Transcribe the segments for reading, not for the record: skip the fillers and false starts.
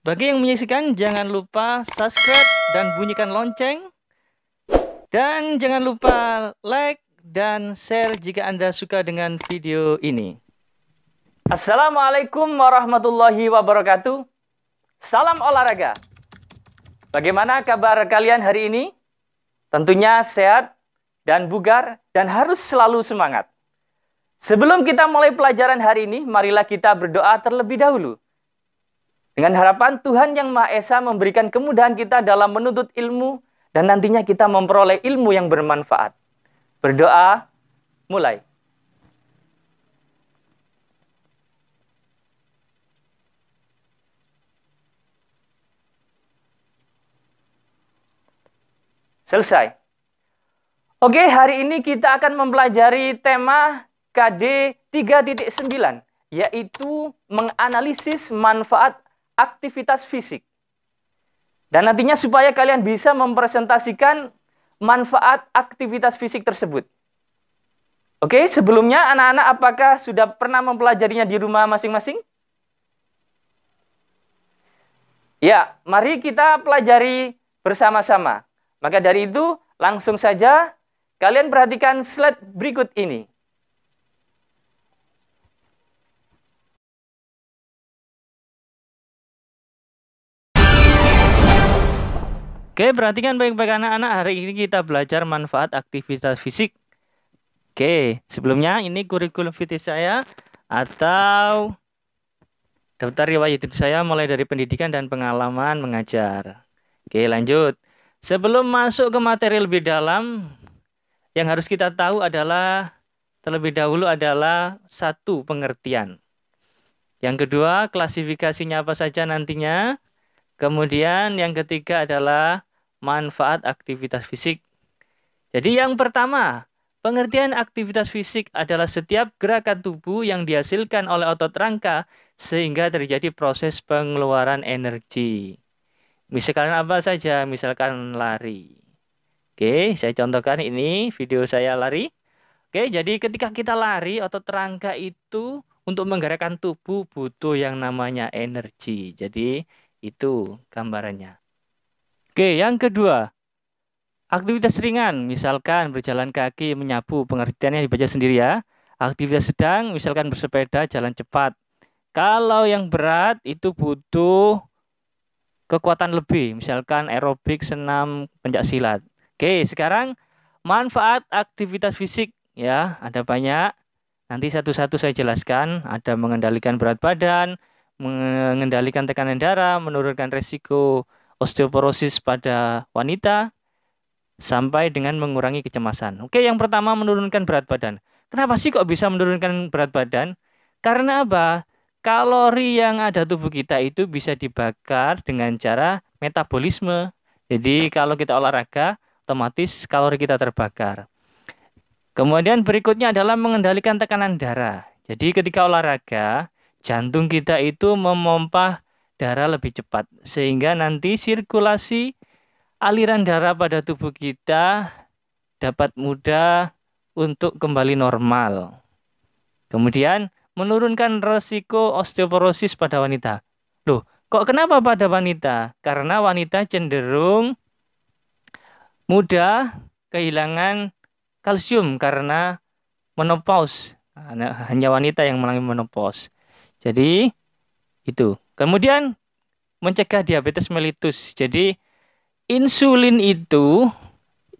Bagi yang menyaksikan, jangan lupa subscribe dan bunyikan lonceng. Dan jangan lupa like dan share jika Anda suka dengan video ini. Assalamualaikum warahmatullahi wabarakatuh. Salam olahraga. Bagaimana kabar kalian hari ini? Tentunya sehat dan bugar dan harus selalu semangat. Sebelum kita mulai pelajaran hari ini, marilah kita berdoa terlebih dahulu. Dengan harapan Tuhan Yang Maha Esa memberikan kemudahan kita dalam menuntut ilmu dan nantinya kita memperoleh ilmu yang bermanfaat. Berdoa, mulai. Selesai. Oke, hari ini kita akan mempelajari tema KD 3.9, yaitu menganalisis manfaat aktivitas fisik. Dan nantinya supaya kalian bisa mempresentasikan manfaat aktivitas fisik tersebut. Oke, sebelumnya anak-anak apakah sudah pernah mempelajarinya di rumah masing-masing? Ya, mari kita pelajari bersama-sama. Maka dari itu, langsung saja kalian perhatikan slide berikut ini. Oke, perhatikan baik-baik anak-anak. Hari ini kita belajar manfaat aktivitas fisik. Oke, sebelumnya ini kurikulum vitae saya atau daftar riwayat hidup saya mulai dari pendidikan dan pengalaman mengajar. Oke, lanjut. Sebelum masuk ke materi lebih dalam, yang harus kita tahu adalah terlebih dahulu adalah satu, pengertian. Yang kedua, klasifikasinya apa saja nantinya. Kemudian yang ketiga adalah manfaat aktivitas fisik. Jadi yang pertama, pengertian aktivitas fisik adalah setiap gerakan tubuh yang dihasilkan oleh otot rangka sehingga terjadi proses pengeluaran energi. Misalkan apa saja, misalkan lari. Oke, saya contohkan ini video saya lari. Oke, jadi ketika kita lari, otot rangka itu untuk menggerakkan tubuh butuh yang namanya energi. Jadi itu gambarannya. Oke, yang kedua, aktivitas ringan, misalkan berjalan kaki, menyapu, pengertiannya dibaca sendiri ya. Aktivitas sedang, misalkan bersepeda, jalan cepat. Kalau yang berat itu butuh kekuatan lebih, misalkan aerobik, senam, pencaksilat. Oke, sekarang manfaat aktivitas fisik ya, ada banyak. Nanti satu-satu saya jelaskan. Ada mengendalikan berat badan, mengendalikan tekanan darah, menurunkan resiko osteoporosis pada wanita, sampai dengan mengurangi kecemasan. Oke, yang pertama menurunkan berat badan. Kenapa sih kok bisa menurunkan berat badan? Karena apa? Kalori yang ada tubuh kita itu bisa dibakar dengan cara metabolisme. Jadi kalau kita olahraga, otomatis kalori kita terbakar. Kemudian berikutnya adalah mengendalikan tekanan darah. Jadi ketika olahraga, jantung kita itu memompa darah lebih cepat. Sehingga nanti sirkulasi aliran darah pada tubuh kita dapat mudah untuk kembali normal. Kemudian menurunkan resiko osteoporosis pada wanita. Loh, kok kenapa pada wanita? Karena wanita cenderung mudah kehilangan kalsium karena menopause. Hanya wanita yang mengalami menopause. Jadi itu. Kemudian mencegah diabetes mellitus. Jadi insulin itu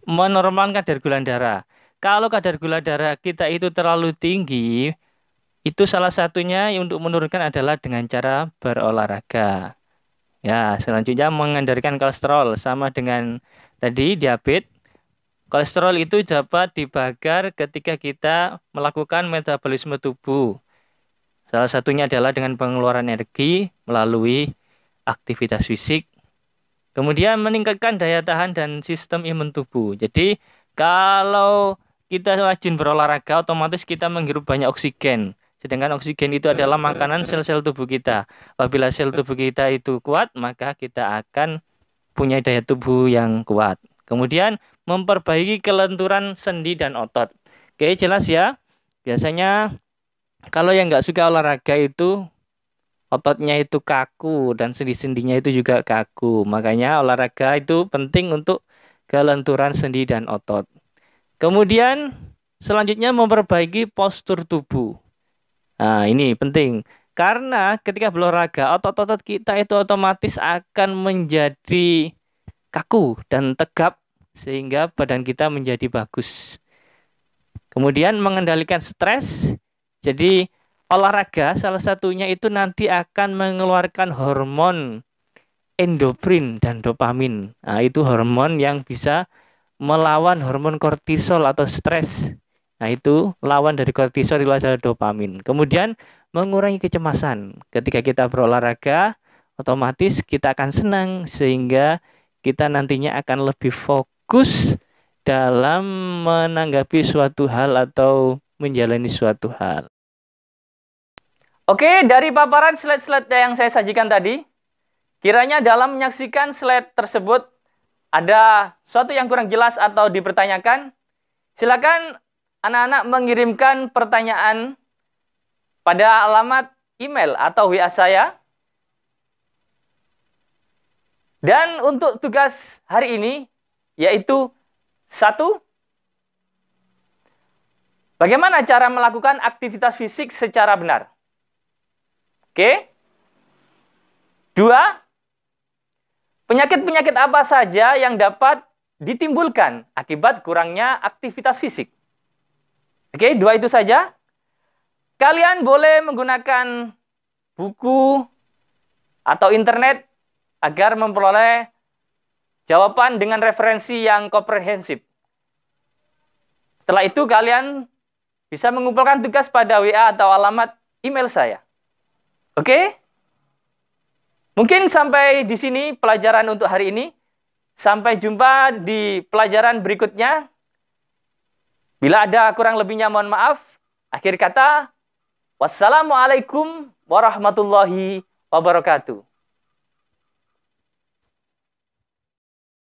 menormalkan kadar gula darah. Kalau kadar gula darah kita itu terlalu tinggi, itu salah satunya untuk menurunkan adalah dengan cara berolahraga. Ya, selanjutnya mengendalikan kolesterol sama dengan tadi diabetes. Kolesterol itu dapat dibakar ketika kita melakukan metabolisme tubuh. Salah satunya adalah dengan pengeluaran energi melalui aktivitas fisik. Kemudian meningkatkan daya tahan dan sistem imun tubuh. Jadi kalau kita rajin berolahraga, otomatis kita menghirup banyak oksigen. Sedangkan oksigen itu adalah makanan sel-sel tubuh kita. Apabila sel tubuh kita itu kuat, maka kita akan punya daya tubuh yang kuat. Kemudian memperbaiki kelenturan sendi dan otot. Oke, jelas ya. Biasanya kalau yang nggak suka olahraga itu ototnya itu kaku dan sendi-sendinya itu juga kaku. Makanya olahraga itu penting untuk kelenturan sendi dan otot. Kemudian selanjutnya memperbaiki postur tubuh. Nah, ini penting. Karena ketika berolahraga, otot-otot kita itu otomatis akan menjadi kaku dan tegap sehingga badan kita menjadi bagus. Kemudian mengendalikan stres. Jadi olahraga salah satunya itu nanti akan mengeluarkan hormon endorfin dan dopamin. Nah, itu hormon yang bisa melawan hormon kortisol atau stres. Nah, itu lawan dari kortisol itu adalah dopamin. Kemudian mengurangi kecemasan. Ketika kita berolahraga, otomatis kita akan senang sehingga kita nantinya akan lebih fokus dalam menanggapi suatu hal atau menjalani suatu hal. Oke, dari paparan slide-slide yang saya sajikan tadi, kiranya dalam menyaksikan slide tersebut ada sesuatu yang kurang jelas atau dipertanyakan, silakan anak-anak mengirimkan pertanyaan pada alamat email atau WA saya. Dan untuk tugas hari ini, yaitu 1. Bagaimana cara melakukan aktivitas fisik secara benar? Oke. 2. Penyakit-penyakit apa saja yang dapat ditimbulkan akibat kurangnya aktivitas fisik? Oke, 2 itu saja. Kalian boleh menggunakan buku atau internet agar memperoleh jawaban dengan referensi yang komprehensif. Setelah itu kalian bisa mengumpulkan tugas pada WA atau alamat email saya. Oke? Mungkin sampai di sini pelajaran untuk hari ini. Sampai jumpa di pelajaran berikutnya. Bila ada kurang lebihnya mohon maaf. Akhir kata, wassalamualaikum warahmatullahi wabarakatuh.